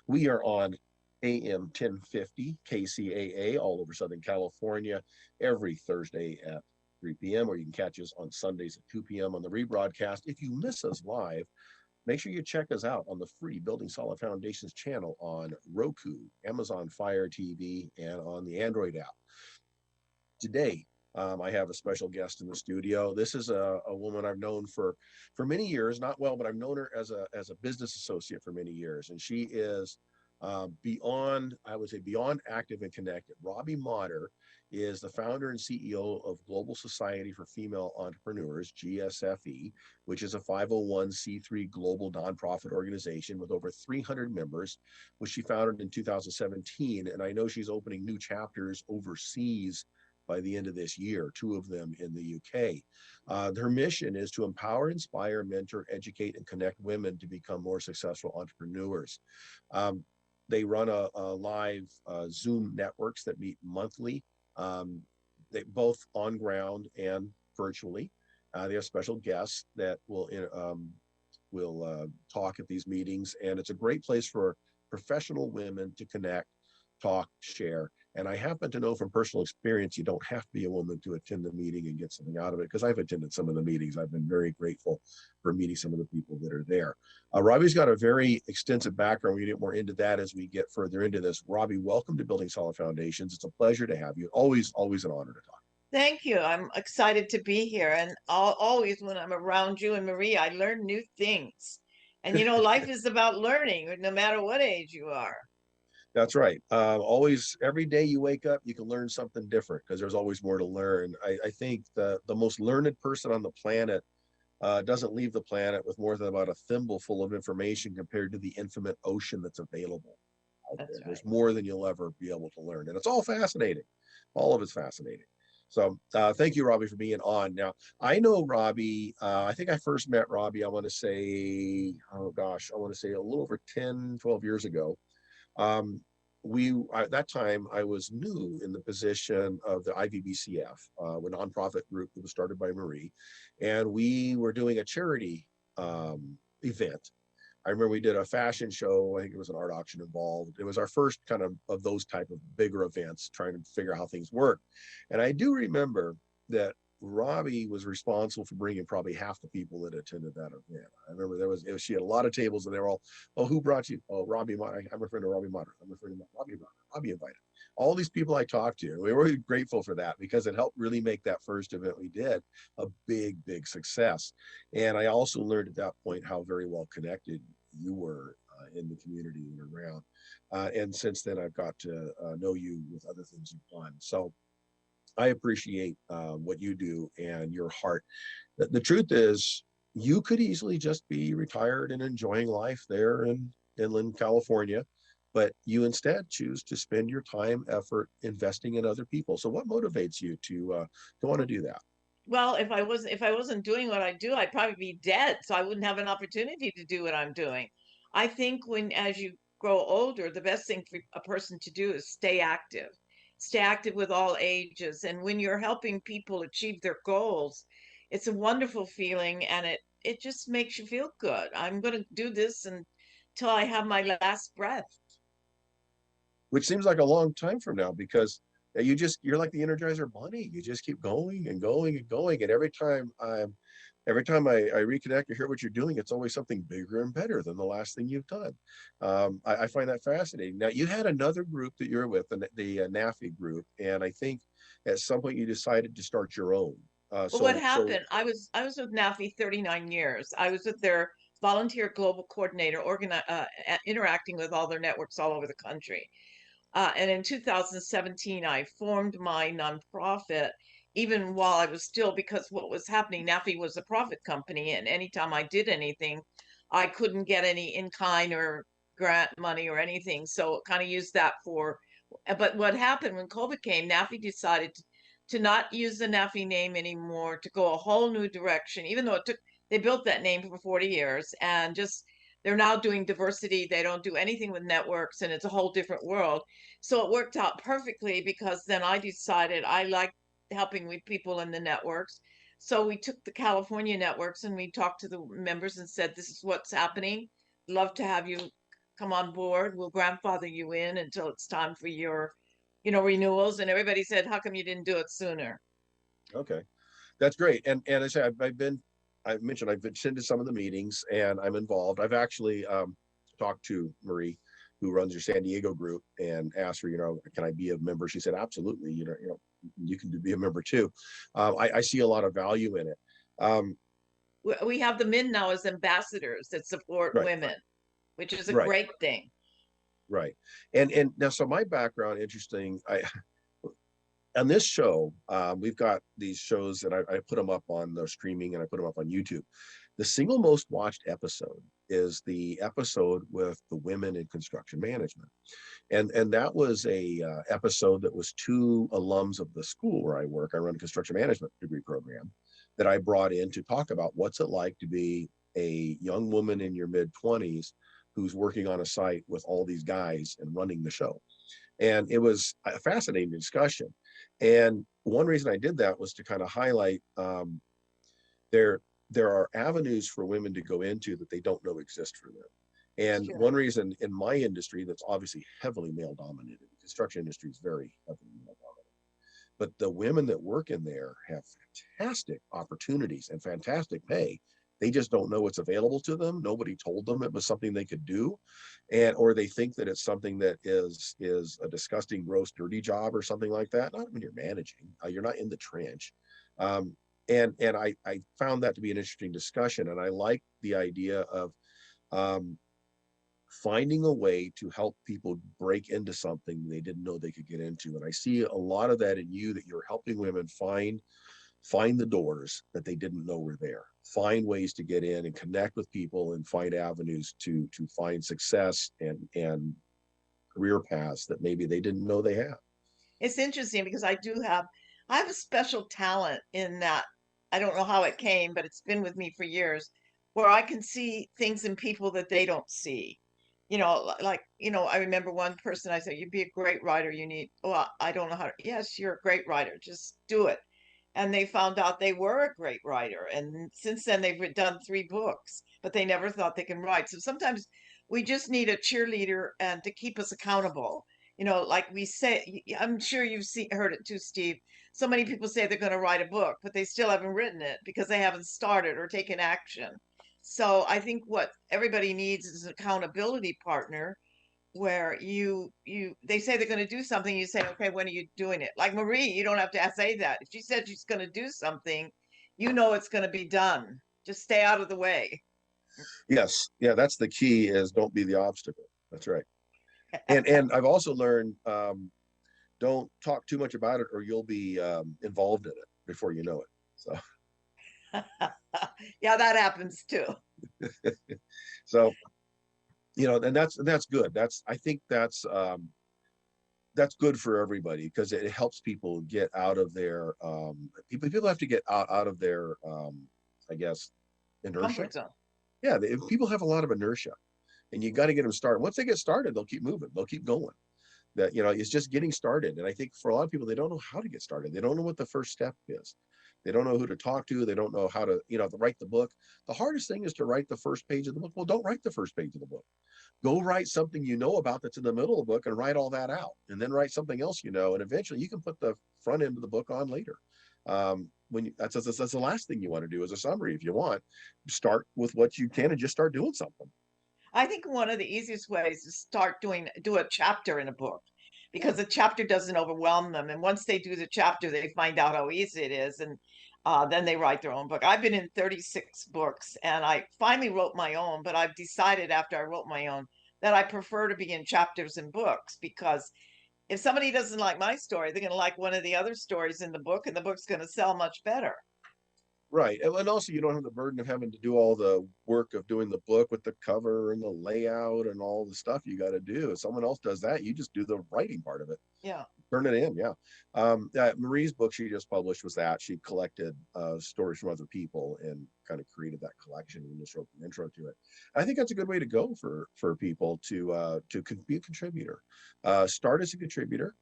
We are on AM 1050 KCAA all over Southern California every Thursday at 3 p.m., or you can catch us on Sundays at 2 p.m. on the rebroadcast. If you miss us live, make sure you check us out on the free Building Solid Foundations channel on Roku, Amazon Fire TV, and on the Android app. Today, I have a special guest in the studio. This is a woman I've known for many years, not well, but I've known her as a business associate for many years, and she is beyond, I would say, beyond active and connected. Robbie Motter is the founder and CEO of Global Society for Female Entrepreneurs, GSFE, which is a 501c3 global nonprofit organization with over 300 members, which she founded in 2017. And I know she's opening new chapters overseas by the end of this year, two of them in the UK. Her mission is to empower, inspire, mentor, educate, and connect women to become more successful entrepreneurs. They run a live Zoom networks that meet monthly, they both on ground and virtually. They have special guests that will talk at these meetings, and it's a great place for professional women to connect, talk, share. And I happen to know from personal experience, you don't have to be a woman to attend the meeting and get something out of it, because I've attended some of the meetings. I've been very grateful for meeting some of the people that are there. Robbie's got a very extensive background. We get more into that as we get further into this. Robbie, welcome to Building Solid Foundations. It's a pleasure to have you. Always, always an honor to talk. Thank you. I'm excited to be here. And always when I'm around you and Marie, I learn new things. And life is about learning, no matter what age you are. That's right. Always, every day you wake up, you can learn something different because there's always more to learn. I think the most learned person on the planet doesn't leave the planet with more than about a thimble full of information compared to the infinite ocean that's available out That's there. right. There's more than you'll ever be able to learn, and it's all fascinating. All of it's fascinating. So thank you, Robbie, for being on. Now, I know Robbie, I think I first met Robbie, I want to say, oh gosh, I want to say a little over 10, 12 years ago. Um, at that time, I was new in the position of the IVBCF, a nonprofit group that was started by Marie, and we were doing a charity event. I remember we did a fashion show. I think it was an art auction involved. It was our first kind of those type of bigger events, trying to figure out how things work. And I do remember that Robbie was responsible for bringing probably half the people that attended that event. I remember she had a lot of tables, and they were all, oh, who brought you? Oh, Robbie. I'm referring to Robbie Motter. I'm referring to Robbie Motter. Robbie invited all these people I talked to. We were really grateful for that because it helped really make that first event we did a big, big success. And I also learned at that point how very well connected you were in the community and around. And since then, I've got to know you with other things you've done. So I appreciate what you do and your heart. The truth is, you could easily just be retired and enjoying life there in inland California, but you instead choose to spend your time, effort investing in other people. So, what motivates you to want to do that? Well, if I wasn't doing what I do, I'd probably be dead. So I wouldn't have an opportunity to do what I'm doing. I think when as you grow older, the best thing for a person to do is stay active. Stay active with all ages. And when you're helping people achieve their goals, it's a wonderful feeling and it just makes you feel good. I'm going to do this until I have my last breath. Which seems like a long time from now because you're like the Energizer Bunny. You just keep going and going and going, and every time I reconnect or hear what you're doing, it's always something bigger and better than the last thing you've done. I find that fascinating. Now, you had another group that you're with, the NAFI group, and I think at some point you decided to start your own. Well, what So happened? I was with NAFI 39 years. I was with their volunteer global coordinator, interacting with all their networks all over the country. And in 2017, I formed my nonprofit, even while I was still, because what was happening, NAFI was a profit company, and anytime I did anything, I couldn't get any in kind or grant money or anything. So kind of used that for. But what happened when COVID came, NAFI decided to not use the NAFI name anymore, to go a whole new direction, even though they built that name for 40 years and just they're now doing diversity. They don't do anything with networks, and it's a whole different world. So it worked out perfectly because then I decided I like helping with people in the networks. So we took the California networks and we talked to the members and said, this is what's happening. Love to have you come on board. We'll grandfather you in until it's time for your, renewals." And everybody said, "How come you didn't do it sooner?" Okay. That's great. And I say I mentioned I've attended some of the meetings and I'm involved. I've actually talked to Marie, who runs your San Diego group, and asked her, can I be a member? She said, absolutely. You can be a member too. I see a lot of value in it. Um, We have the men now as ambassadors that support right, women, which is a right, great thing. right. And now, so my background, interesting. I On this show, we've got these shows that I put them up on the streaming and I put them up on YouTube. The single most watched episode is the episode with the women in construction management, and that was a episode that was two alums of the school where I work. I run a construction management degree program that I brought in to talk about what's it like to be a young woman in your mid 20s who's working on a site with all these guys and running the show. And it was a fascinating discussion. And one reason I did that was to kind of highlight there there are avenues for women to go into that they don't know exist for them. And Sure. one reason in my industry that's obviously heavily male dominated, the construction industry is very heavily male dominated, but the women that work in there have fantastic opportunities and fantastic pay. They just don't know what's available to them. Nobody told them it was something they could do, and or they think that it's something that is a disgusting, gross, dirty job or something like that. Not when you're managing, you're not in the trench. Um, and I found that to be an interesting discussion, and I like the idea of um, finding a way to help people break into something they didn't know they could get into. And I see a lot of that in you, that you're helping women find the doors that they didn't know were there, find ways to get in and connect with people and find avenues to find success and career paths that maybe they didn't know they had. It's interesting because I have a special talent in that. I don't know how it came, but it's been with me for years, where I can see things in people that they don't see. Like, I remember one person, I said, "You'd be a great writer. Well, I don't know how to." "Yes, you're a great writer. Just do it." And they found out they were a great writer. And since then, they've done 3 books, but they never thought they can write. So sometimes we just need a cheerleader and to keep us accountable. Like we say, I'm sure heard it too, Steve. So many people say they're going to write a book, but they still haven't written it because they haven't started or taken action. So I think what everybody needs is an accountability partner where they say they're going to do something. You say, "Okay, when are you doing it?" Like Marie, you don't have to say that. If she said she's going to do something, it's going to be done. Just stay out of the way. Yes, yeah, that's the key, is don't be the obstacle. That's right. And I've also learned, don't talk too much about it or you'll be involved in it before you know it. So Yeah, that happens too. so and that's good. I think that's good for everybody, because it helps people get out of their people have to get out of their I guess inertia. Comfort zone. Yeah, people have a lot of inertia, and you got to get them started. Once they get started, they'll keep moving, they'll keep going. That it's just getting started. And I think for a lot of people, they don't know how to get started. They don't know what the first step is. They don't know who to talk to. They don't know how to to write the book. The hardest thing is to write the first page of the book. Well, don't write the first page of the book. Go write something about that's in the middle of the book, and write all that out, and then write something else, and eventually you can put the front end of the book on later. That's the last thing you want to do as a summary. If you want, start with what you can and just start doing something. I think one of the easiest ways is do a chapter in a book, Yeah. because the chapter doesn't overwhelm them. And once they do the chapter, they find out how easy it is. And then they write their own book. I've been in 36 books and I finally wrote my own, but I've decided after I wrote my own that I prefer to be in chapters in books, because if somebody doesn't like my story, they're going to like one of the other stories in the book, and the book's going to sell much better. Right. And also, you don't have the burden of having to do all the work of doing the book with the cover and the layout and all the stuff you got to do. If someone else does that, you just do the writing part of it. Yeah. Turn it in. Yeah. Marie's book she just published was that. She collected stories from other people and kind of created that collection and just wrote the intro to it. I think that's a good way to go for people to be a contributor. Start as a contributor,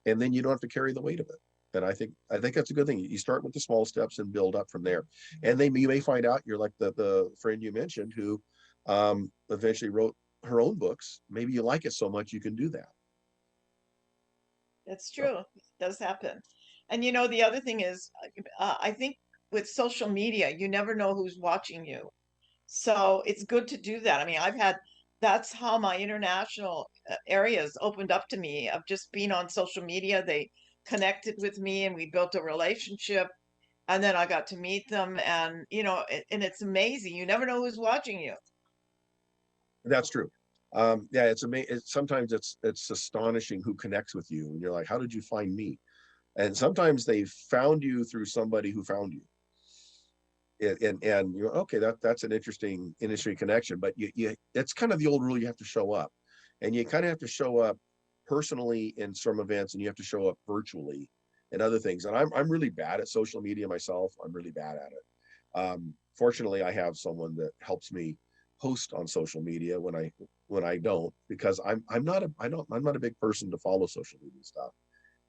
and then you don't have to carry the weight of it. And I think that's a good thing. You start with the small steps and build up from there. And then you may find out you're like the friend you mentioned who eventually wrote her own books. Maybe you like it so much you can do that. It's So true. It does happen. And the other thing is, I think with social media, you never know who's watching you. So it's good to do that. I mean, that's how my international areas opened up to me of just being on social media. They connected with me and we built a relationship. And then I got to meet them. And, and it's amazing. You never know who's watching you. that's true. Yeah, it's amazing. Sometimes it's astonishing who connects with you, and you're like, "How did you find me?" And sometimes they found you through somebody who found you. And you're okay. That's an interesting industry connection, but you it's kind of the old rule. You have to show up, and you kind of have to show up personally in some events, and you have to show up virtually and other things. And I'm really bad at social media myself. I'm really bad at it. Fortunately, I have someone that helps me post on social media when I don't, because I'm not a big person to follow social media stuff,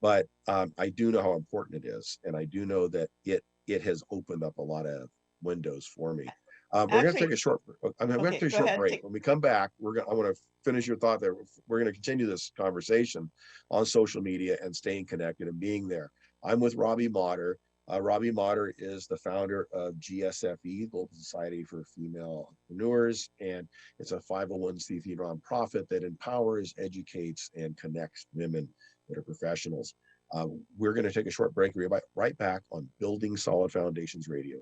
but I do know how important it is, and I do know that it has opened up a lot of windows for me. We're going to take Actually, a short. I'm going to okay, take a go short ahead. break. When we come back, I want to finish your thought there. We're going to continue this conversation on social media and staying connected and being there. I'm with Robbie Motter. Robbie Motter is the founder of GSFE, Global Society for Female Entrepreneurs, and it's a 501c3 nonprofit that empowers, educates, and connects women that are professionals. We're going to take a short break. We'll be right back on Building Solid Foundations Radio.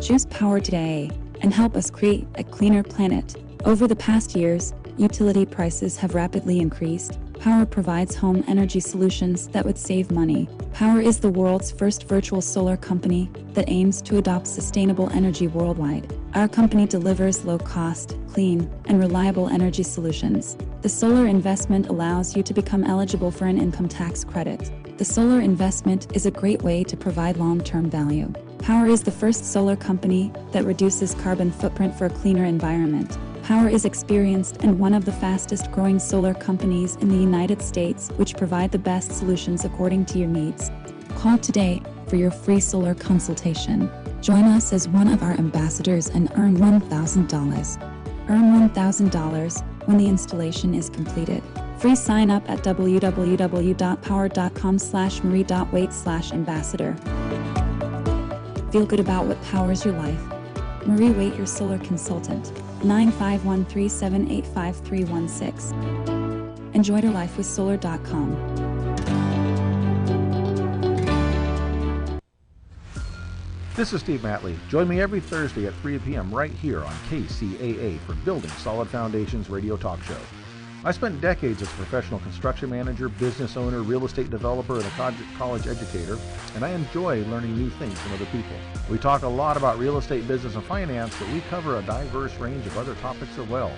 Choose power today and help us create a cleaner planet. Over the past years, utility prices have rapidly increased. Power provides home energy solutions that would save money. Power is the world's first virtual solar company that aims to adopt sustainable energy worldwide. Our company delivers low-cost, clean, and reliable energy solutions. The solar investment allows you to become eligible for an income tax credit. The solar investment is a great way to provide long-term value. Power is the first solar company that reduces carbon footprint for a cleaner environment. Power is experienced and one of the fastest growing solar companies in the United States, which provide the best solutions according to your needs. Call today for your free solar consultation. Join us as one of our ambassadors and earn $1,000. Earn $1,000 when the installation is completed. Free sign up at www.power.com/marie.waite/ambassador. Feel good about what powers your life. Marie Waite, your solar consultant. 951-378-5316. Enjoy your life with solar.com. This is Steve Matley. Join me every Thursday at 3 p.m. right here on KCAA for Building Solid Foundations Radio Talk Show. I spent decades as a professional construction manager, business owner, real estate developer, and a college educator, and I enjoy learning new things from other people. We talk a lot about real estate, business, and finance, but we cover a diverse range of other topics as well.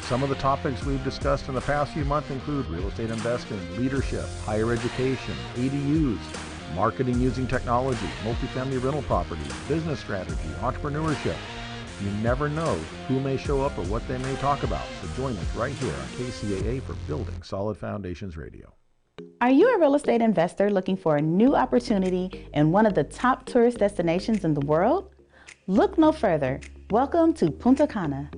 Some of the topics we've discussed in the past few months include real estate investing, leadership, higher education, ADUs, marketing using technology, multifamily rental properties, business strategy, entrepreneurship. You never know who may show up or what they may talk about, so join us right here on KCAA for Building Solid Foundations Radio. Are you a real estate investor looking for a new opportunity in one of the top tourist destinations in the world? Look no further. Welcome to Punta Cana.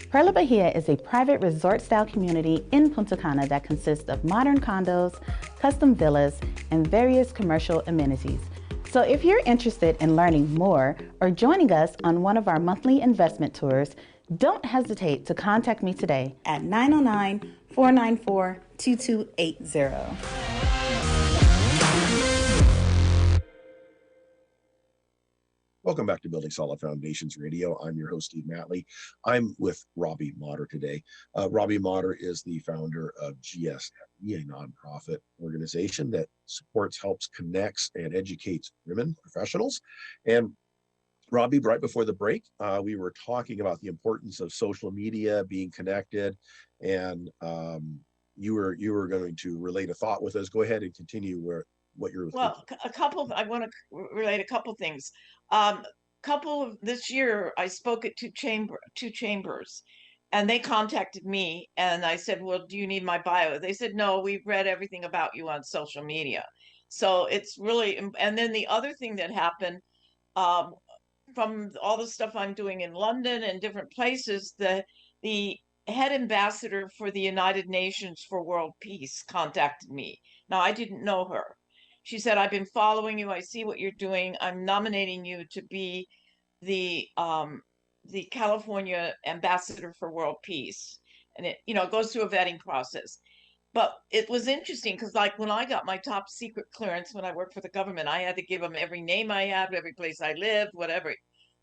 Perla Bahia is a private resort-style community in Punta Cana that consists of modern condos, custom villas, and various commercial amenities. So if you're interested in learning more or joining us on one of our monthly investment tours, don't hesitate to contact me today at 909-494-2280. Welcome back to Building Solid Foundations Radio. I'm your host, Steve Matley. I'm with Robbie Motter today. Robbie Motter is the founder of GSFE, a nonprofit organization that supports, helps, connects, and educates women professionals. And Robbie, right before the break, we were talking about the importance of social media, being connected, and you were going to relate a thought with us. Go ahead and continue what you're Well, I want to relate a couple things. Couple of this year, I spoke at two chambers, and they contacted me, and I said, "Well, do you need my bio?" They said, "No, we've read everything about you on social media." So it's really, and then the other thing that happened, um, from all the stuff I'm doing in London and different places, the head ambassador for the United Nations for World Peace contacted me. Now, I didn't know her. She said, I've been following you. I see what you're doing. I'm nominating you to be the California ambassador for world peace. And it goes through a vetting process. But it was interesting because, like, when I got my top secret clearance when I worked for the government, I had to give them every name I had, every place I lived, whatever.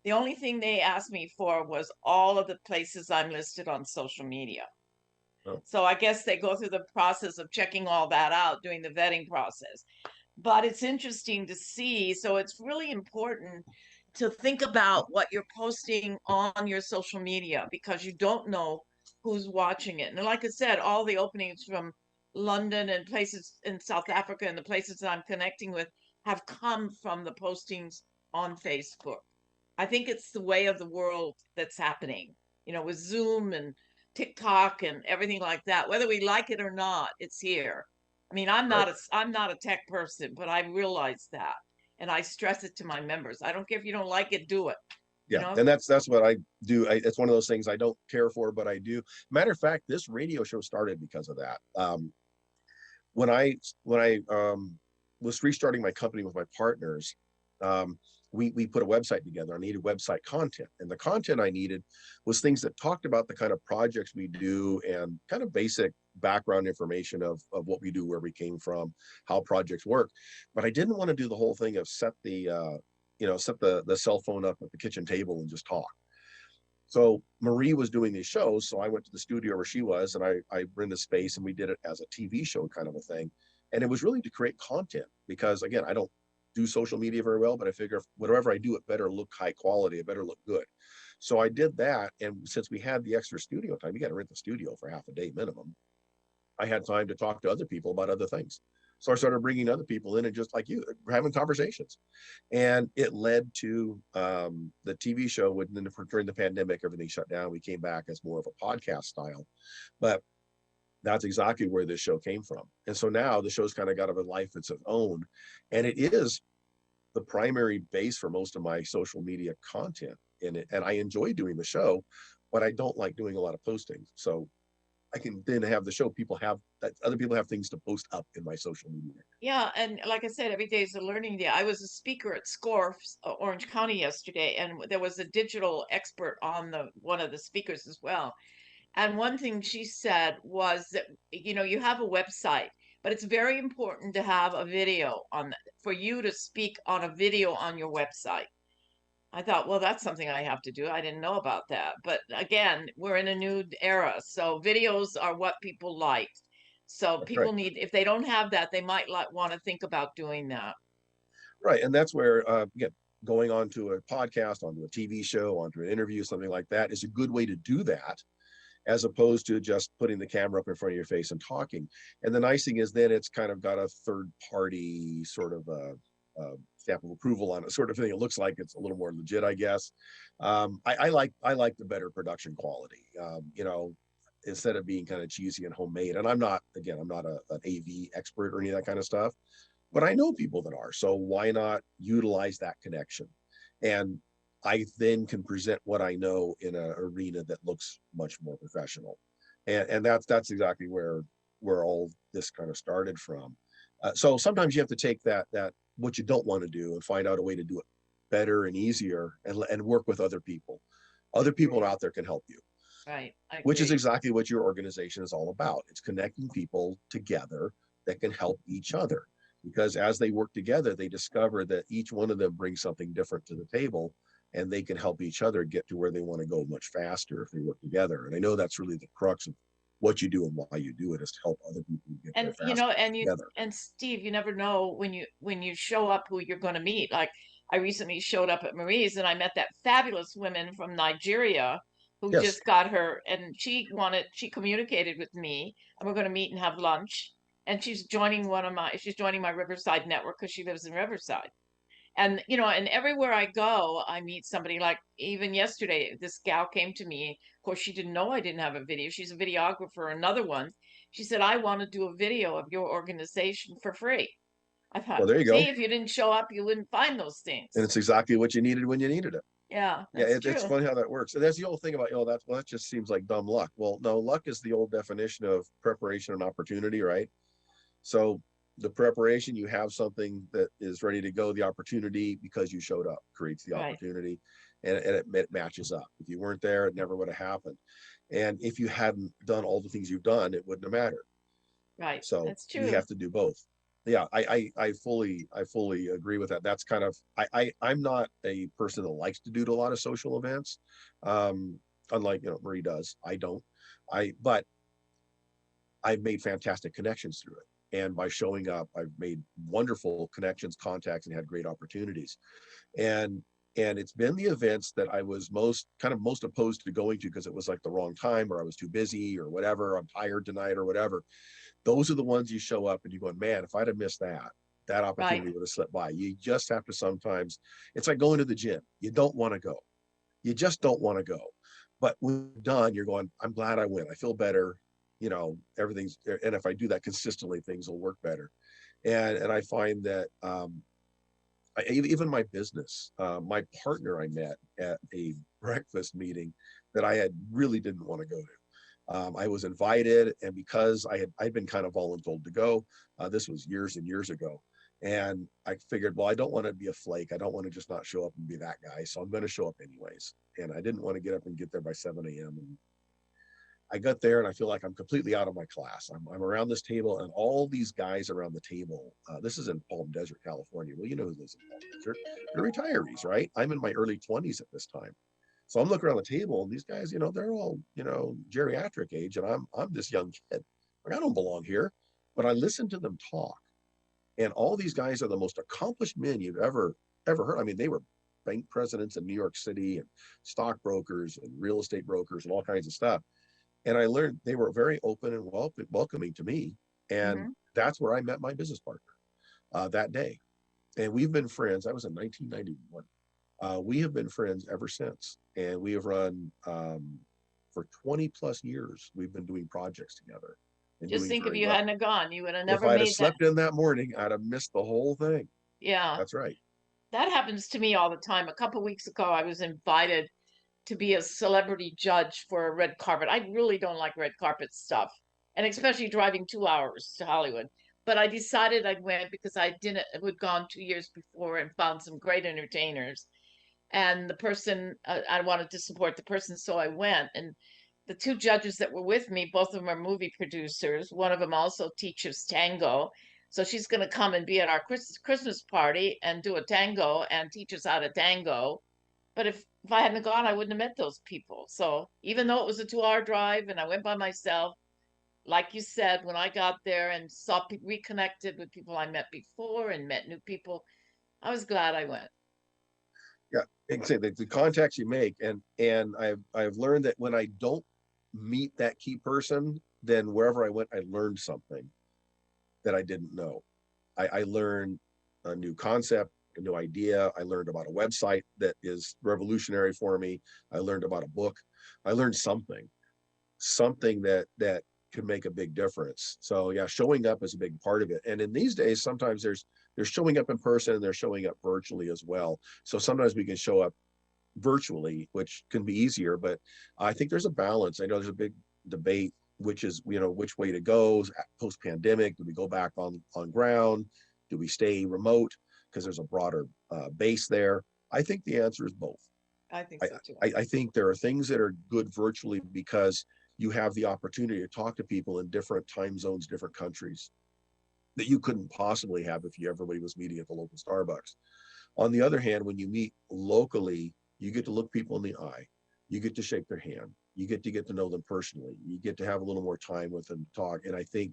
The only thing they asked me for was all of the places I'm listed on social media. Oh. So I guess they go through the process of checking all that out, doing the vetting process. But it's interesting to see. So it's really important to think about what you're posting on your social media because you don't know who's watching it. And like I said, all the openings from London and places in South Africa and the places that I'm connecting with have come from the postings on Facebook. I think it's the way of the world that's happening, with Zoom and TikTok and everything like that. Whether we like it or not, it's here. I mean, Right. I'm not a tech person, but I realize that. And I stress it to my members. I don't care if you don't like it, do it. Yeah, and that's what I do. It's one of those things I don't care for, but I do. Matter of fact, this radio show started because of that. When I was restarting my company with my partners, we put a website together. I needed website content, and the content I needed was things that talked about the kind of projects we do and kind of basic background information of what we do, where we came from, how projects work. But I didn't want to do the whole thing of set the cell phone up at the kitchen table and just talk. So Marie was doing these shows, so I went to the studio where she was, and I rented space, and we did it as a TV show kind of a thing. And it was really to create content because, again, I don't do social media very well, but I figure whatever I do, it better look high quality, it better look good. So I did that, and since we had the extra studio time, you got to rent the studio for half a day minimum. I had time to talk to other people about other things. So I started bringing other people in and just like you, having conversations. And it led to the TV show when during the pandemic, everything shut down. We came back as more of a podcast style. But that's exactly where this show came from. And so now the show's kind of got a life of its own. And it is the primary base for most of my social media content in it. And I enjoy doing the show, but I don't like doing a lot of postings. So I can then have the show other people have things to post up in my social media. Yeah, and like I said, every day is a learning day. I was a speaker at SCORE, Orange County yesterday, and there was a digital expert on one of the speakers as well. And one thing she said was that, you have a website, but it's very important to have a video for you to speak on a video on your website. I thought, well, that's something I have to do. I didn't know about that. But again, we're in a new era. So videos are what people like. So That's people right. need, if they don't have that, they might want to think about doing that. Right. And that's where, again, going onto a podcast, onto a TV show, onto an interview, something like that is a good way to do that, as opposed to just putting the camera up in front of your face and talking. And the nice thing is then it's kind of got a third party sort of stamp of approval on it, sort of thing. It looks like it's a little more legit, I guess. I like the better production quality, instead of being kind of cheesy and homemade. And I'm not an AV expert or any of that kind of stuff, but I know people that are. So why not utilize that connection? And I then can present what I know in an arena that looks much more professional. And that's exactly where all this kind of started from. So sometimes you have to take that what you don't want to do and find out a way to do it better and easier and work with other people. Other people out there can help you. Right. Which is exactly what your organization is all about. It's connecting people together that can help each other. Because as they work together, they discover that each one of them brings something different to the table, and they can help each other get to where they want to go much faster if they work together. And I know that's really the crux of what you do and why you do it, is to help other people get there faster together. And Steve, you never know when you show up who you're going to meet. Like, I recently showed up at Marie's and I met that fabulous woman from Nigeria who Yes. just got her, and she communicated with me, and we're going to meet and have lunch. And she's joining my Riverside network because she lives in Riverside. And and everywhere I go, I meet somebody. Like, even yesterday, this gal came to me. Of course, she didn't know I didn't have a video. She's a videographer, another one. She said, I want to do a video of your organization for free. I thought, Well, there you go. see, if you didn't show up, you wouldn't find those things. And it's exactly what you needed when you needed it. Yeah, Yeah, that's it's true. funny how that works. And that's the old thing about, well, that just seems like dumb luck. Well, no, luck is the old definition of preparation and opportunity, right? So the preparation, you have something that is ready to go. The opportunity, because you showed up, creates the Right, opportunity, and it matches up. If you weren't there, it never would have happened. And if you hadn't done all the things you've done, it wouldn't have mattered. right. So That's you true. have to do both. Yeah, I fully agree with that. That's kind of, I'm not a person that likes to do a lot of social events. Um, unlike, Marie does. I don't. But I've made fantastic connections through it. And by showing up, I've made wonderful connections, contacts, and had great opportunities. And it's been the events that I was most opposed to going to because it was like the wrong time, or I was too busy, or whatever. I'm tired tonight, or whatever. Those are the ones you show up and you go, man, if I'd have missed that Right. opportunity would have slipped by. You just have to sometimes, it's like going to the gym. You don't want to go. You just don't want to go. But when you're done, you're going, I'm glad I went. I feel better. Everything's, and if I do that consistently, things will work better. And I find that even my business, my partner I met at a breakfast meeting that I had really didn't want to go to. I was invited, and because I'd been kind of voluntold to go, this was years and years ago, and I figured, well, I don't want to be a flake. I don't want to just not show up and be that guy, so I'm going to show up anyways. And I didn't want to get up and get there by 7 a.m. And I got there, and I feel like I'm completely out of my class. I'm around this table, and all these guys around the table. This is in Palm Desert, California. Well, you know who lives in Palm Desert? They're retirees, right? I'm in my early 20s at this time. So I'm looking around the table, and these guys, they're all, geriatric age, and I'm this young kid. Like, I don't belong here. But I listened to them talk, and all these guys are the most accomplished men you've ever heard. I mean, they were bank presidents in New York City, and stockbrokers and real estate brokers and all kinds of stuff. And I learned they were very open and welcoming to me, and Hmm. that's where I met my business partner that day. And we've been friends. That was in 1991. We have been friends ever since, and we have run for 20 plus years. We've been doing projects together and Just doing think if very you well. hadn't have gone, you would have If never I'd have made that. slept in that morning, I'd have missed the whole thing. Yeah, That's right. that happens to me all the time. A couple weeks ago, I was invited to be a celebrity judge for a red carpet. I really don't like red carpet stuff, and especially driving 2 hours to Hollywood. But I decided I went because I didn't had gone 2 years before and found some great entertainers. And the person I wanted to support the person, so I went. And the two judges that were with me, both of them are movie producers. One of them also teaches tango, so she's going to come and be at our Christmas party and do a tango and teach us how to tango. But if I hadn't gone, I wouldn't have met those people. So even though it was a 2 hour drive and I went by myself, like you said, when I got there and reconnected with people I met before and met new people, I was glad I went. Yeah, exactly. The contacts you make, and I've learned that when I don't meet that key person, then wherever I went, I learned something that I didn't know. I learned a new concept, a new idea. I learned about a website that is revolutionary for me. I learned about a book. I learned something that could make a big difference. So yeah, showing up is a big part of it. And in these days, sometimes there's showing up in person and they're showing up virtually as well. So sometimes we can show up virtually, which can be easier, but I think there's a balance. I know there's a big debate, which is, which way to go post pandemic. Do we go back on ground? Do we stay remote? Because there's a broader base there. I think the answer is both. I think I, so too. I think there are things that are good virtually because you have the opportunity to talk to people in different time zones, different countries that you couldn't possibly have if everybody was meeting at the local Starbucks. On the other hand, when you meet locally, you get to look people in the eye. You get to shake their hand. You get to know them personally. You get to have a little more time with them to talk. And I think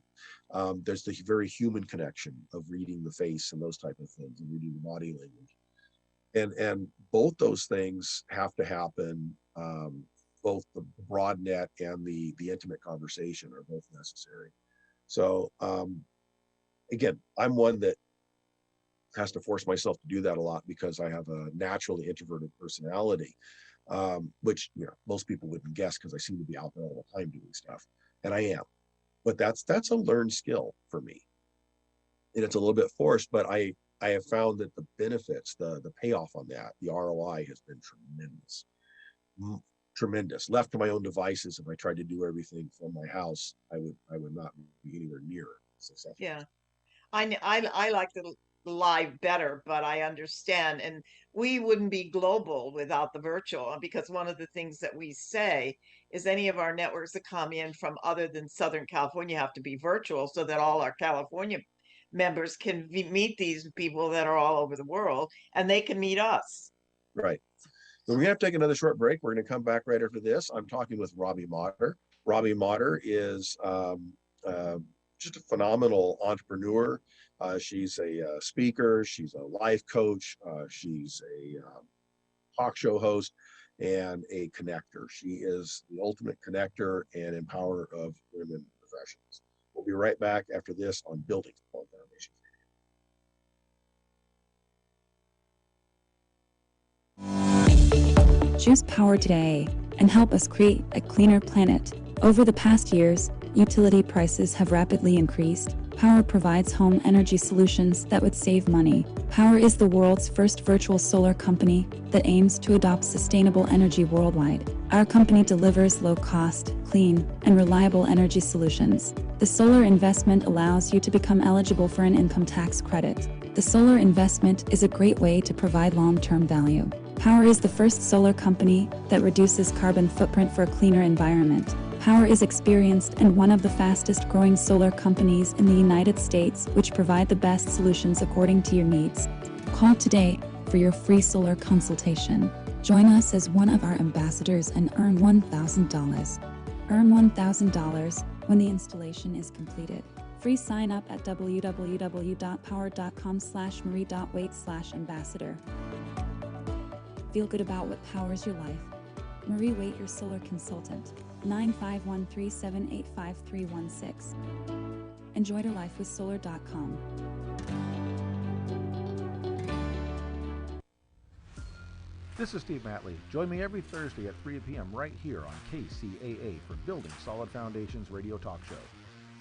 there's the very human connection of reading the face and those type of things and reading the body language. And both those things have to happen. Both the broad net and the intimate conversation are both necessary. So again, I'm one that has to force myself to do that a lot because I have a naturally introverted personality, which most people wouldn't guess because I seem to be out there all the time doing stuff, and I am. But that's a learned skill for me, and it's a little bit forced. But I have found that the benefits, the payoff on that, the ROI has been tremendous. Tremendous. Left to my own devices, if I tried to do everything from my house, I would not be anywhere near successful. Yeah. I like the live better, but I understand. And we wouldn't be global without the virtual, because one of the things that we say is any of our networks that come in from other than Southern California have to be virtual so that all our California members can meet these people that are all over the world and they can meet us. Right. So we're gonna have to take another short break. We're gonna come back right after this. I'm talking with Robbie Motter. Robbie Motter is just a phenomenal entrepreneur. She's a speaker. She's a life coach. She's a talk show host and a connector. She is the ultimate connector and empower of women professionals. We'll be right back after this on Building Solid Foundations. Choose power today and help us create a cleaner planet. Over the past years, utility prices have rapidly increased. Power provides home energy solutions that would save money. Power is the world's first virtual solar company that aims to adopt sustainable energy worldwide. Our company delivers low-cost, clean, and reliable energy solutions. The solar investment allows you to become eligible for an income tax credit. The solar investment is a great way to provide long-term value. Power is the first solar company that reduces carbon footprint for a cleaner environment. Power is experienced and one of the fastest growing solar companies in the United States, which provide the best solutions according to your needs. Call today for your free solar consultation. Join us as one of our ambassadors and earn $1,000. Earn $1,000 when the installation is completed. Free sign up at www.power.com/marie.waite/ambassador. Feel good about what powers your life. Marie Waite, your solar consultant. 95137853316. Enjoy your life with solar.com. This is Steve Matley. Join me every Thursday at 3 p.m. right here on KCAA for Building Solid Foundations radio talk show.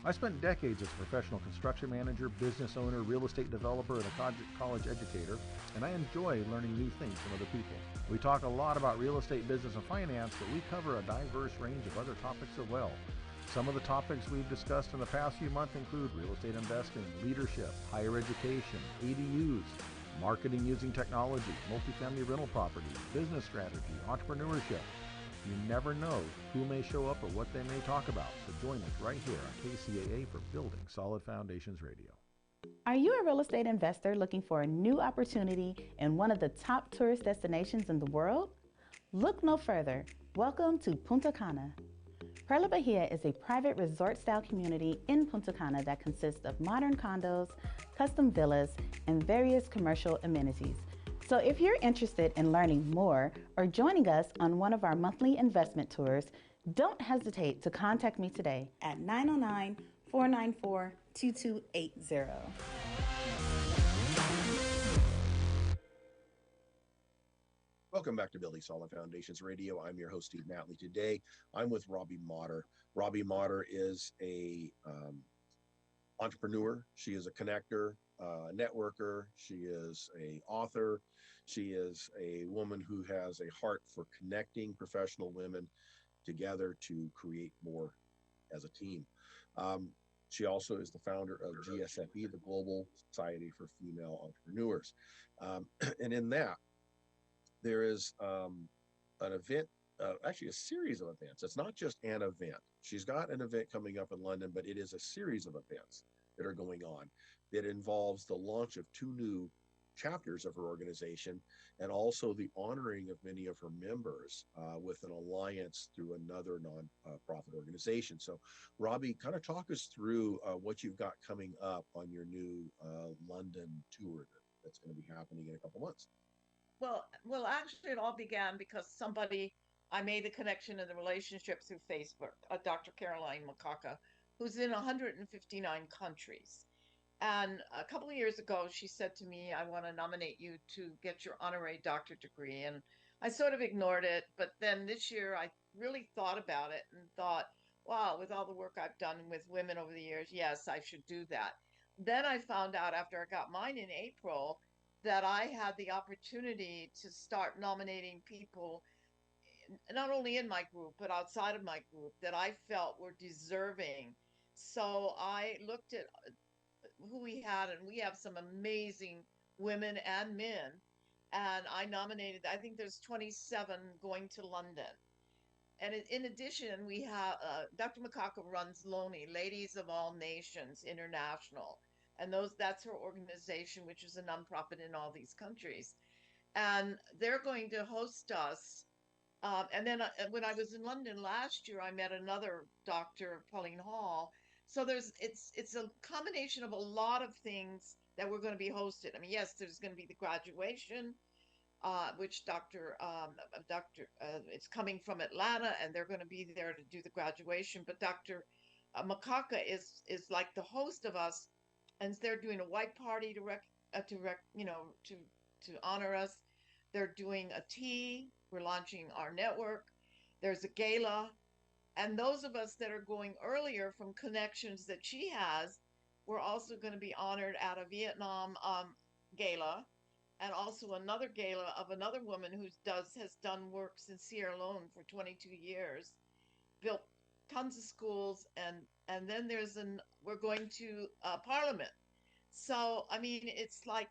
I spent decades as a professional construction manager, business owner, real estate developer, and a college educator, and I enjoy learning new things from other people. We talk a lot about real estate, business, and finance, but we cover a diverse range of other topics as well. Some of the topics we've discussed in the past few months include real estate investing, leadership, higher education, ADUs, marketing using technology, multifamily rental properties, business strategy, entrepreneurship. You never know who may show up or what they may talk about, so join us right here on KCAA for Building Solid Foundations Radio. Are you a real estate investor looking for a new opportunity in one of the top tourist destinations in the world? Look no further. Welcome to Punta Cana. Perla Bahia is a private resort-style community in Punta Cana that consists of modern condos, custom villas, and various commercial amenities. So if you're interested in learning more or joining us on one of our monthly investment tours, don't hesitate to contact me today at 909-494-2280. Welcome back to Building Solid Foundations Radio. I'm your host, Steve Matley. Today, I'm with Robbie Motter. Robbie Motter is a entrepreneur. She is a connector, networker. She is a author. She is a woman who has a heart for connecting professional women together to create more as a team. She also is the founder of GSFE, the Global Society for Female Entrepreneurs. And in that, there is an event, actually a series of events. It's not just an event. She's got an event coming up in London, but it is a series of events that are going on that involves the launch of 2 new chapters of her organization and also the honoring of many of her members with an alliance through another non-profit organization. So Robbie, kind of talk us through what you've got coming up on your new London tour that's going to be happening in a couple months. Well, actually, it all began because I made the connection and the relationship through Facebook, Dr. Caroline Makaka, who's in 159 countries. And a couple of years ago, she said to me, I want to nominate you to get your honorary doctorate degree. And I sort of ignored it. But then this year, I really thought about it and thought, wow, with all the work I've done with women over the years, yes, I should do that. then I found out after I got mine in April that I had the opportunity to start nominating people, not only in my group, but outside of my group that I felt were deserving. So I looked at who we had, and we have some amazing women and men. And I nominated, I think there's 27 going to London. And in addition, we have Dr. Makaka runs LONI, Ladies of All Nations International. And that's her organization, which is a nonprofit in all these countries. And they're going to host us. And then when I was in London last year, I met another doctor, Pauline Hall. So it's a combination of a lot of things that we're going to be hosted. I mean, yes, there's going to be the graduation, which it's coming from Atlanta, and they're going to be there to do the graduation. But Dr. Makaka is like the host of us, and they're doing a white party to honor us. They're doing a tea. We're launching our network. There's a gala, and those of us that are going earlier from connections that she has, we're also going to be honored at a Vietnam gala, and also another gala of another woman who has done works in Sierra Leone for 22 years, built tons of schools, and then we're going to Parliament. So I mean, it's like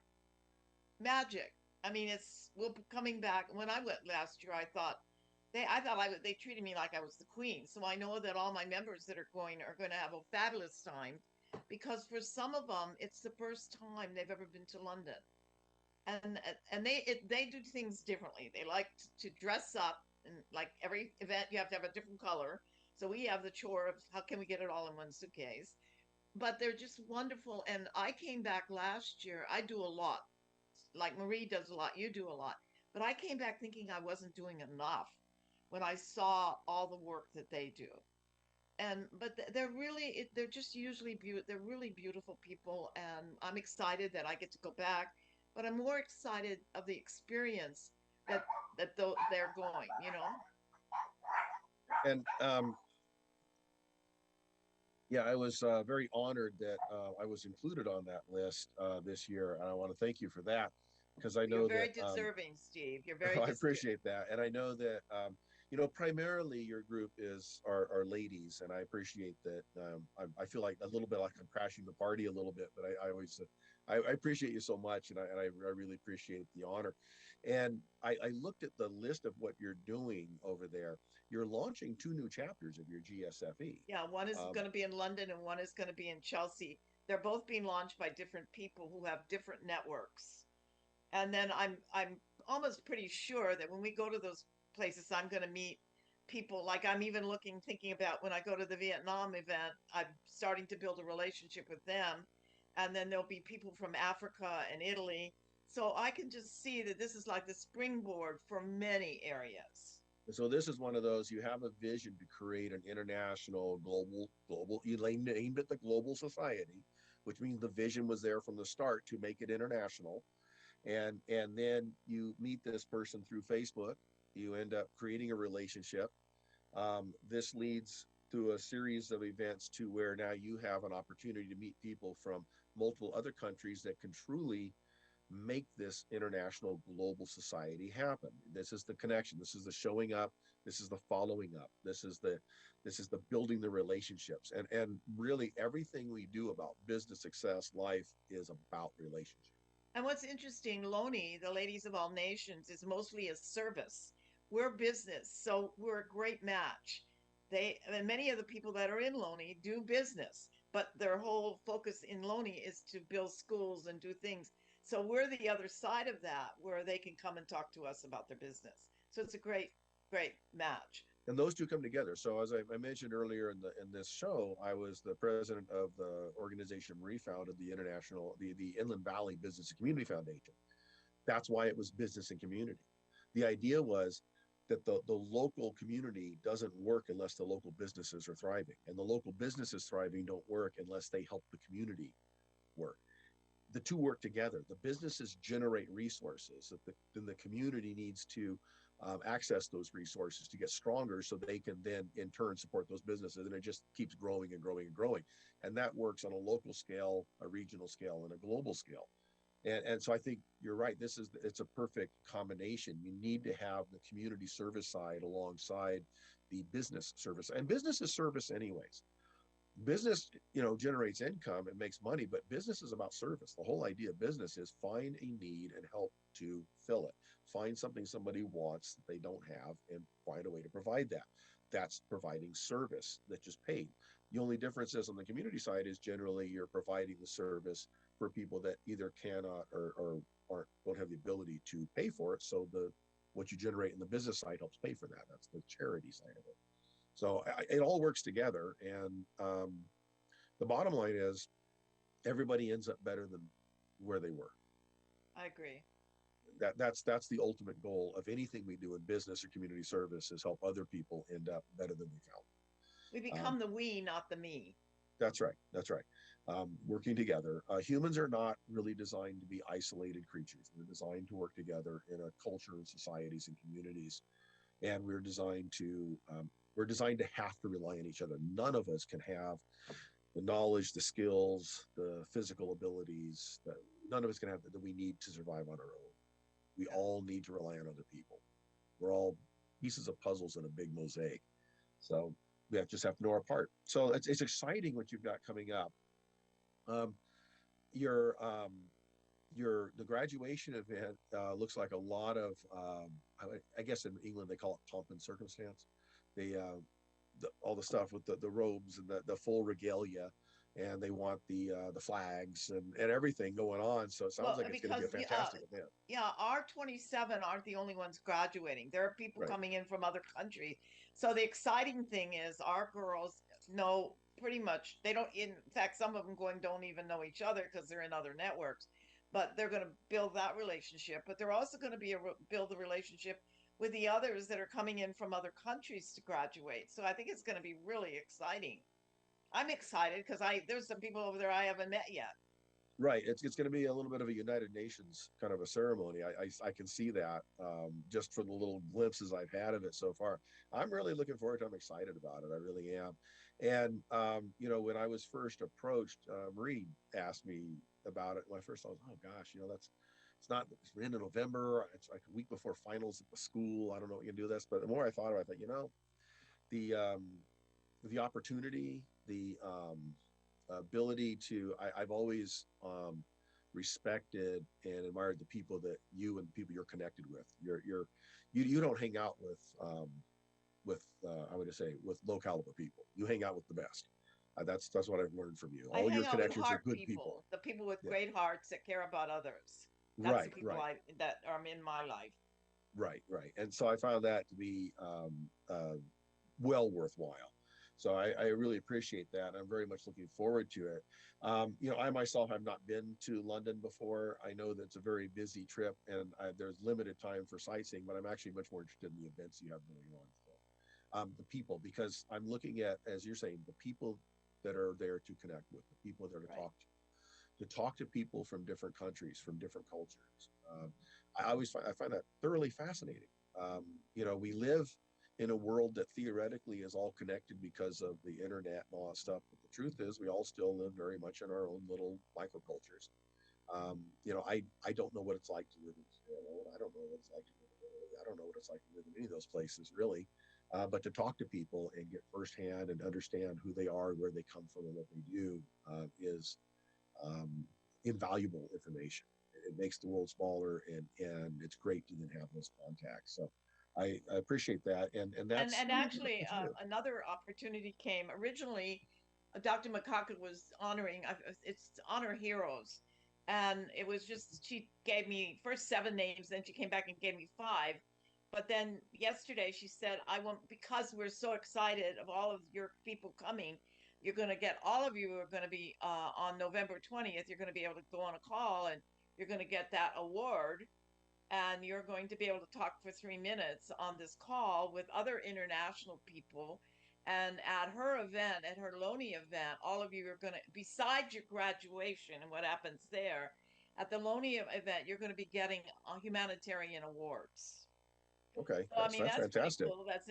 magic. I mean, we're coming back. When I went last year, I thought they treated me like I was the queen. So I know that all my members that are going to have a fabulous time, because for some of them it's the first time they've ever been to London. And they do things differently. They like to dress up, and like every event you have to have a different color. So we have the chore of how can we get it all in one suitcase. But they're just wonderful. And I came back last year. I do a lot, like Marie does a lot, you do a lot. But I came back thinking I wasn't doing enough when I saw all the work that they do. And but they're just usually they're really beautiful people, and I'm excited that I get to go back, but I'm more excited of the experience that they're going, you know. And yeah, I was very honored that I was included on that list this year, and I want to thank you for that, because I You're know very that deserving, Steve. You're very I deserving. appreciate that, and I know that primarily your group are ladies, and I appreciate that. I feel like a little bit like I'm crashing the party a little bit, but I always I appreciate you so much, and I really appreciate the honor. And I looked at the list of what you're doing over there. You're launching 2 new chapters of your GSFE. Yeah, one is Um, going to be in London and one is going to be in Chelsea. They're both being launched by different people who have different networks. And then I'm almost pretty sure that when we go to those places, I'm going to meet people. Like I'm even thinking about when I go to the Vietnam event, I'm starting to build a relationship with them. And then there'll be people from Africa and Italy. So I can just see that this is like the springboard for many areas. And so this is one of those, you have a vision to create an international global, you named it the global society, which means the vision was there from the start to make it international. And then you meet this person through Facebook, you end up creating a relationship. This leads through a series of events to where now you have an opportunity to meet people from multiple other countries that can truly make this international global society happen. This is the connection. This is the showing up. This is the following up. This is the building the relationships. And really everything we do about business success, life is about relationships. And what's interesting, LONI, the Ladies of All Nations, is mostly a service. We're business, so we're a great match. And many of the people that are in LONI do business, but their whole focus in LONI is to build schools and do things. So we're the other side of that, where they can come and talk to us about their business. So it's a great, great match. And those two come together. So as I mentioned earlier in this show, I was the president of the organization Marie founded, the Inland Valley Business and Community Foundation. That's why it was business and community. The idea was that the local community doesn't work unless the local businesses are thriving, and the local businesses thriving don't work unless they help the community work. The two work together. The businesses generate resources that then the community needs to access those resources to get stronger so they can then in turn support those businesses, and it just keeps growing and growing and growing. And that works on a local scale, a regional scale, and a global scale. And so I think you're right. It's a perfect combination. You need to have the community service side alongside the business service, and business is service anyways. Business, generates income and makes money, but business is about service. The whole idea of business is find a need and help to fill it. Find something somebody wants that they don't have and find a way to provide that. That's providing service that just paid. The only difference is on the community side is generally you're providing the service for people that either cannot or don't have the ability to pay for it. So what you generate in the business side helps pay for that. That's the charity side of it. So it all works together, and the bottom line is everybody ends up better than where they were. I agree. That's the ultimate goal of anything we do in business or community service, is help other people end up better than we found. We become the we, not the me. That's right. That's right. Working together. Humans are not really designed to be isolated creatures. We're designed to work together in a culture and societies and communities, and we're designed to have to rely on each other. None of us can have the knowledge, the skills, the physical abilities that none of us can have that we need to survive on our own. We all need to rely on other people. We're all pieces of puzzles in a big mosaic. So we just have to know our part. So it's exciting what you've got coming up. The graduation event looks like a lot of I guess in England they call it pomp and circumstance. All the stuff with the robes and the full regalia, and they want the flags and everything going on. So it sounds like it's going to be a fantastic event. Yeah, our 27 aren't the only ones graduating. There are people coming in from other countries. So the exciting thing is our girls know pretty much, they don't, in fact, some of them don't even know each other because they're in other networks, but they're going to build that relationship. But they're also going to build the relationship with the others that are coming in from other countries to graduate. So I think it's going to be really exciting. I'm excited because there's some people over there I haven't met yet. Right. It's going to be a little bit of a United Nations kind of a ceremony. I can see that just from the little glimpses I've had of it so far. I'm really looking forward to it. I'm excited about it. I really am. And, when I was first approached, Marie asked me about it. When I first thought, oh gosh, it's the end of November. It's like a week before finals at the school. I don't know what you can do this. But the more I thought about it, I thought, the opportunity, the ability to, I've always respected and admired the people that you and the people you're connected with. You don't hang out with I would say with low caliber people. You hang out with the best. That's what I've learned from you. All your connections are good people. The people with great hearts that care about others. That's the people that are in my life. Right. And so I found that to be well worthwhile. So I really appreciate that. I'm very much looking forward to it. I myself have not been to London before. I know that it's a very busy trip, and there's limited time for sightseeing, but I'm actually much more interested in the events you have going on. So, the people, because I'm looking at, as you're saying, the people that are there to connect with, the people there to talk to people from different countries, from different cultures. I find that thoroughly fascinating. We live in a world that theoretically is all connected because of the internet and all that stuff. But the truth is we all still live very much in our own little microcultures. I don't know what it's like to live in Israel. I don't know what it's like to live in Italy. I don't know what it's like to live in any of those places really. But to talk to people and get firsthand and understand who they are, where they come from and what they do is invaluable information. It makes the world smaller, and it's great to then have those contacts. So I appreciate that, and that's and actually another opportunity came originally. Dr. McCocket was honoring it's honor heroes, and it was just she gave me first 7 names, then she came back and gave me 5, but then yesterday she said I want, because we're so excited of all of your people coming, you're going to get, all of you are going to be on November 20th, you're going to be able to go on a call and you're going to get that award, and you're going to be able to talk for 3 minutes on this call with other international people. And at her event, at her Loney event, all of you are going to, besides your graduation and what happens there, at the Loney event, you're going to be getting humanitarian awards. Okay, So I mean, that's that's pretty fantastic. cool. It's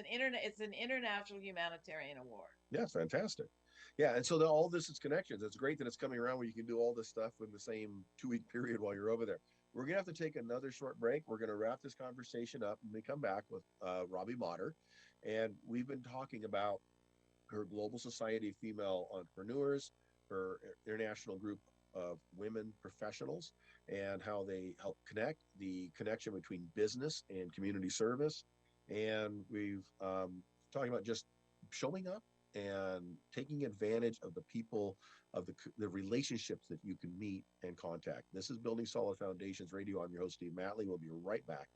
an international humanitarian award. Yeah, it's fantastic. Yeah, and so all this is connections. It's great that it's coming around where you can do all this stuff in the same 2 week period while you're over there. We're gonna have to take another short break. We're gonna wrap this conversation up and we come back with Robbie Motter, and we've been talking about her Global Society of Female Entrepreneurs, her international group of women professionals, and how they help connect the connection between business and community service. And we've talking about just showing up and taking advantage of the people of the relationships that you can meet and contact. This is Building Solid Foundations Radio. I'm your host, Steve Matley. We'll be right back.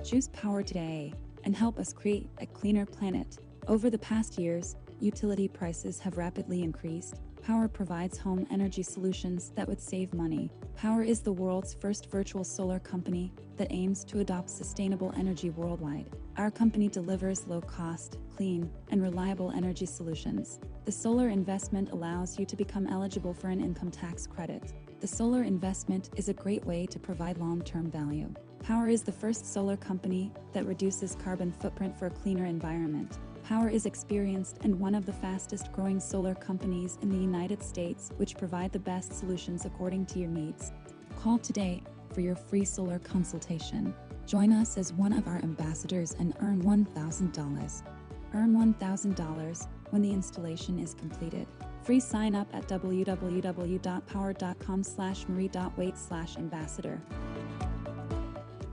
Choose power today and help us create a cleaner planet. Over the past years, utility prices have rapidly increased. Power provides home energy solutions that would save money. Power is the world's first virtual solar company that aims to adopt sustainable energy worldwide. Our company delivers low-cost, clean, and reliable energy solutions. The solar investment allows you to become eligible for an income tax credit. The solar investment is a great way to provide long-term value. Power is the first solar company that reduces carbon footprint for a cleaner environment. Power is experienced and one of the fastest growing solar companies in the United States, which provide the best solutions according to your needs. Call today for your free solar consultation. Join us as one of our ambassadors and earn $1,000. Earn $1,000 when the installation is completed. Free sign up at www.power.com/marie.waite/ambassador.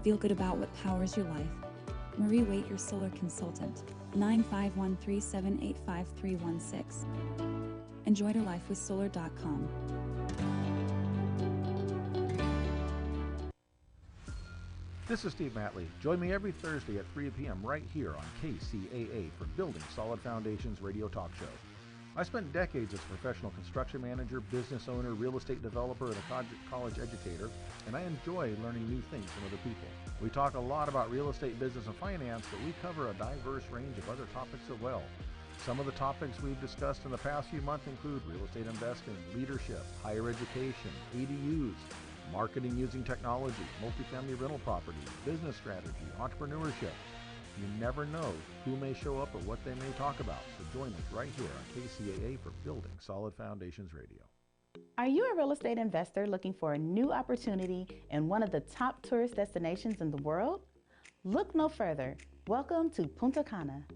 Feel good about what powers your life. Marie Waite, your solar consultant. 951-378-5316. Enjoy your life with solar.com. This is Steve Matley. Join me every Thursday at 3 p.m. right here on KCAA for Building Solid Foundations Radio Talk Show. I spent decades as a professional construction manager, business owner, real estate developer, and a college educator, and I enjoy learning new things from other people. We talk a lot about real estate, business, and finance, but we cover a diverse range of other topics as well. Some of the topics we've discussed in the past few months include real estate investing, leadership, higher education, ADUs, marketing using technology, multifamily rental property, business strategy, entrepreneurship. You never know who may show up or what they may talk about, so join us right here on KCAA for Building Solid Foundations Radio. Are you a real estate investor looking for a new opportunity in one of the top tourist destinations in the world? Look no further. Welcome to Punta Cana.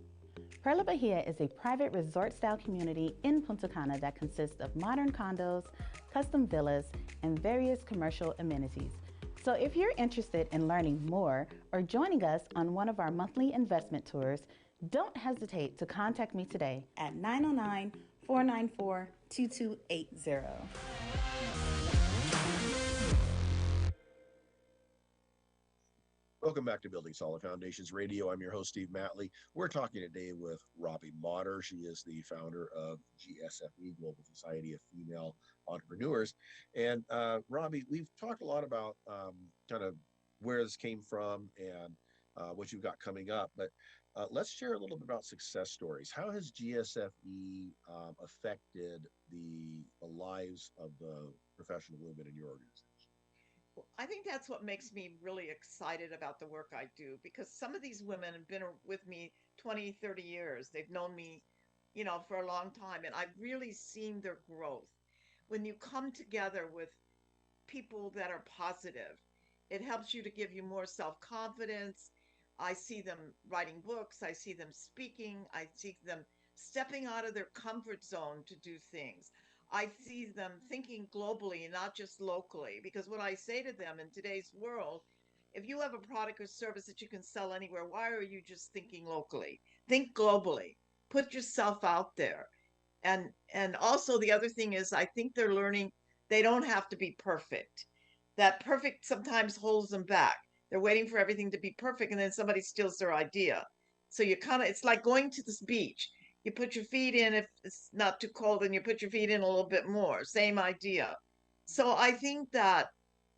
Perla Bahia is a private resort-style community in Punta Cana that consists of modern condos, custom villas, and various commercial amenities. So if you're interested in learning more or joining us on one of our monthly investment tours, don't hesitate to contact me today at 909-494-2280. Welcome back to Building Solid Foundations Radio. I'm your host, Steve Matley. We're talking today with Robbie Motter. She is the founder of GSFE, Global Society of Female Entrepreneurs. And Robbie, we've talked a lot about kind of where this came from and what you've got coming up, but let's share a little bit about success stories. How has GSFE affected the lives of the professional women in your organization? I think that's what makes me really excited about the work I do, because some of these women have been with me 20, 30 years. They've known me, for a long time, and I've really seen their growth. When you come together with people that are positive, it helps you to give you more self-confidence. I see them writing books, I see them speaking, I see them stepping out of their comfort zone to do things. I see them thinking globally and not just locally. Because what I say to them in today's world, if you have a product or service that you can sell anywhere, why are you just thinking locally? Think globally. Put yourself out there. And also the other thing is I think they're learning they don't have to be perfect. That perfect sometimes holds them back. They're waiting for everything to be perfect and then somebody steals their idea. So it's like going to this beach. You put your feet in if it's not too cold, and you put your feet in a little bit more. Same idea. So I think that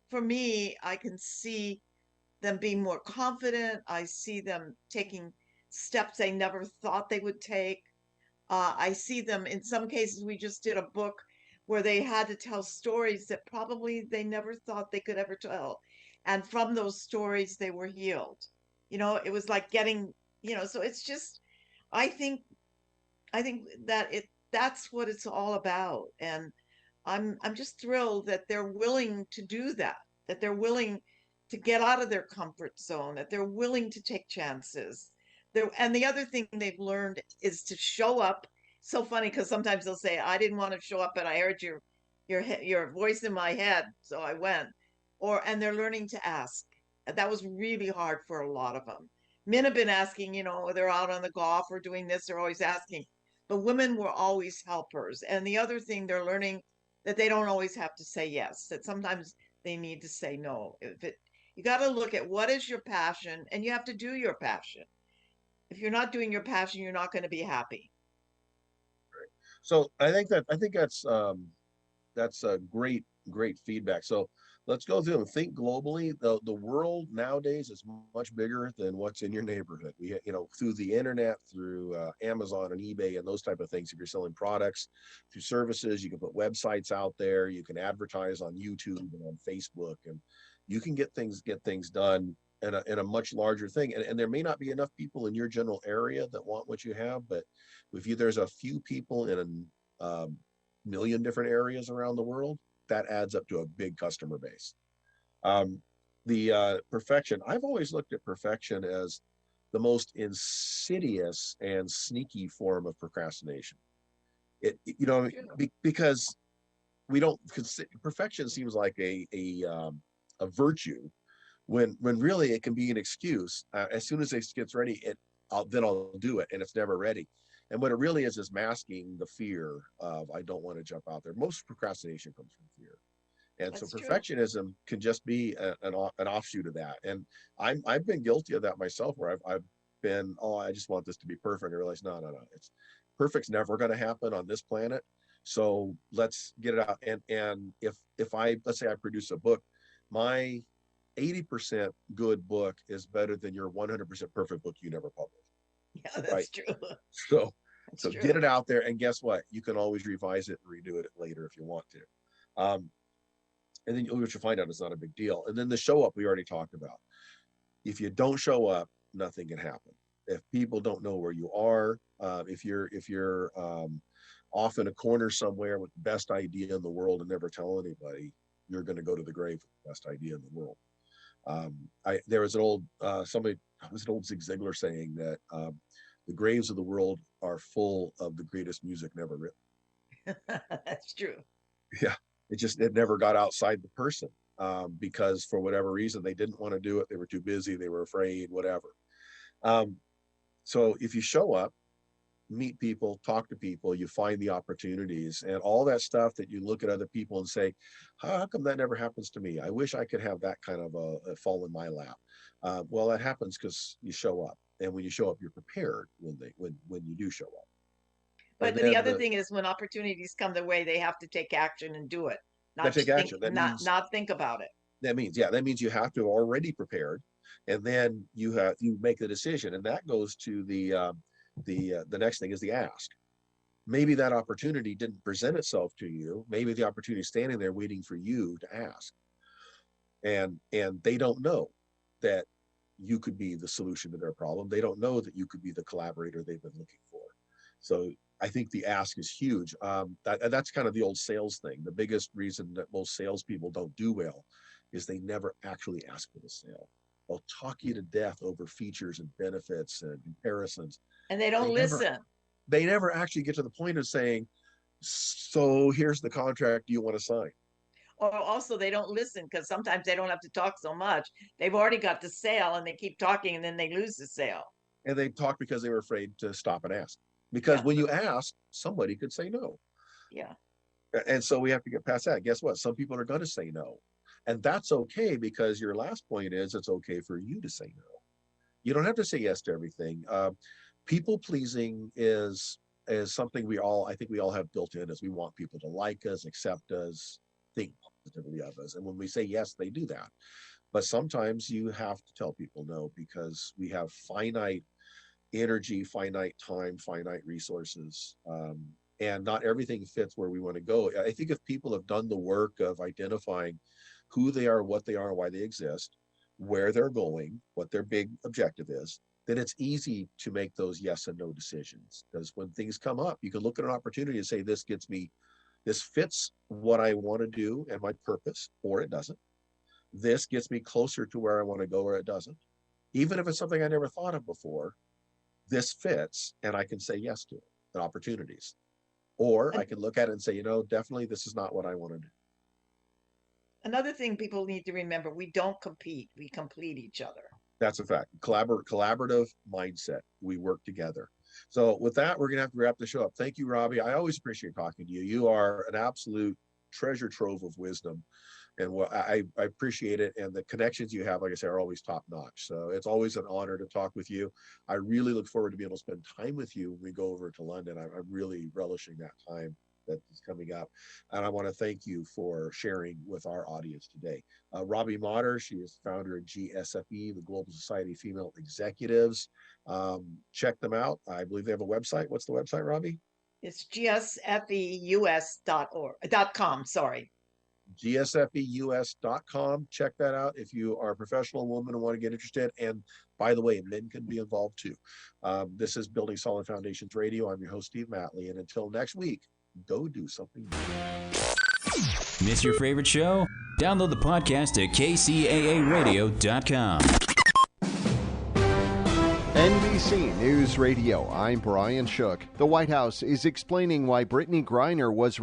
for me, I can see them being more confident. I see them taking steps they never thought they would take. I see them in some cases. We just did a book where they had to tell stories that probably they never thought they could ever tell. And from those stories, they were healed. It was like getting, so it's just, I think, I think that that's what it's all about. And I'm just thrilled that they're willing to do that, that they're willing to get out of their comfort zone, that they're willing to take chances. And the other thing they've learned is to show up. So funny because sometimes they'll say, "I didn't want to show up, but I heard your voice in my head, so I went." And they're learning to ask. And that was really hard for a lot of them. Men have been asking, they're out on the golf or doing this, they're always asking. But women were always helpers. And the other thing they're learning that they don't always have to say yes, that sometimes they need to say no. You got to look at what is your passion and you have to do your passion. If you're not doing your passion, you're not going to be happy. So that's a great feedback. So let's go through and think globally. The world nowadays is much bigger than what's in your neighborhood. Through the internet, through Amazon and eBay and those type of things. If you're selling products through services, you can put websites out there. You can advertise on YouTube and on Facebook, and you can get things done in a much larger thing. And there may not be enough people in your general area that want what you have, but there's a few people in a million different areas around the world, that adds up to a big customer base. The perfection, I've always looked at perfection as the most insidious and sneaky form of procrastination. Because we don't perfection seems like a virtue when really it can be an excuse. As soon as it gets ready, then I'll do it, and it's never ready. And what it really is masking the fear of, I don't want to jump out there. Most procrastination comes from fear. And so perfectionism can just be an offshoot of that. And I've been guilty of that myself, where I've been, I just want this to be perfect. I realize, no, it's perfect's never going to happen on this planet. So let's get it out. And if let's say I produce a book, my 80% good book is better than your 100% perfect book you never published. Yeah, that's right? True. So get it out there, and guess what? You can always revise it and redo it later if you want to. And then what you'll find out is not a big deal. And then the show up we already talked about. If you don't show up, nothing can happen. If people don't know where you are, if you're off in a corner somewhere with the best idea in the world and never tell anybody, you're going to go to the grave with the best idea in the world. There was an old Zig Ziglar saying that the graves of the world are full of the greatest music never written. That's true. Yeah, it never got outside the person because for whatever reason they didn't want to do it. They were too busy. They were afraid. Whatever. So if you show up, meet people, talk to people, you find the opportunities, and all that stuff that you look at other people and say, how come that never happens to me? I wish I could have that kind of a fall in my lap. Well, that happens because you show up, and when you show up, you're prepared when you do show up. But the other thing is, when opportunities come their way, they have to take action and do it. Not take action. Not think about it. That means you have to have already prepared, and then you make the decision, and that goes to the next thing is the ask. Maybe that opportunity didn't present itself to you. Maybe the opportunity is standing there waiting for you to ask, and they don't know that you could be the solution to their problem. They don't know that you could be the collaborator they've been looking for. So I think the ask is huge. That's kind of the old sales thing. The biggest reason that most salespeople don't do well is they never actually ask for the sale. They'll talk you to death over features and benefits and comparisons. And they don't listen. They never actually get to the point of saying, so here's the contract you want to sign. Or also they don't listen because sometimes they don't have to talk so much. They've already got the sale and they keep talking and then they lose the sale. And they talk because they were afraid to stop and ask. Because when you ask, somebody could say no. Yeah. And so we have to get past that. Guess what? Some people are going to say no. And that's okay, because your last point is it's okay for you to say no. You don't have to say yes to everything. People pleasing is something I think we all have built in, as we want people to like us, accept us, think positively of us. And when we say yes, they do that. But sometimes you have to tell people no, because we have finite energy, finite time, finite resources. and not everything fits where we want to go. I think if people have done the work of identifying who they are, what they are, why they exist, where they're going, what their big objective is, then it's easy to make those yes and no decisions. Because when things come up, you can look at an opportunity and say, this fits what I want to do and my purpose, or it doesn't. This gets me closer to where I want to go, or it doesn't. Even if it's something I never thought of before, this fits, and I can say yes to it, the opportunities. Or I can look at it and say, definitely this is not what I want to do. Another thing people need to remember, we don't compete, we complete each other. That's a fact. Collaborative mindset. We work together. So with that, we're going to have to wrap the show up. Thank you, Robbie. I always appreciate talking to you. You are an absolute treasure trove of wisdom. And I appreciate it. And the connections you have, like I said, are always top notch. So it's always an honor to talk with you. I really look forward to being able to spend time with you when we go over to London. I'm really relishing that time that is coming up. And I want to thank you for sharing with our audience today. Robbie Motter, she is founder of GSFE, the Global Society of Female Executives. Check them out. I believe they have a website. What's the website, Robbie? It's gsfeus.com, sorry. gsfeus.com. Check that out if you are a professional woman and want to get interested. And by the way, men can be involved too. This is Building Solid Foundations Radio. I'm your host, Steve Matley. And until next week, go do something new. Miss your favorite show? Download the podcast at kcaaradio.com. NBC News Radio, I'm Brian Shook. The White House is explaining why Brittany Griner was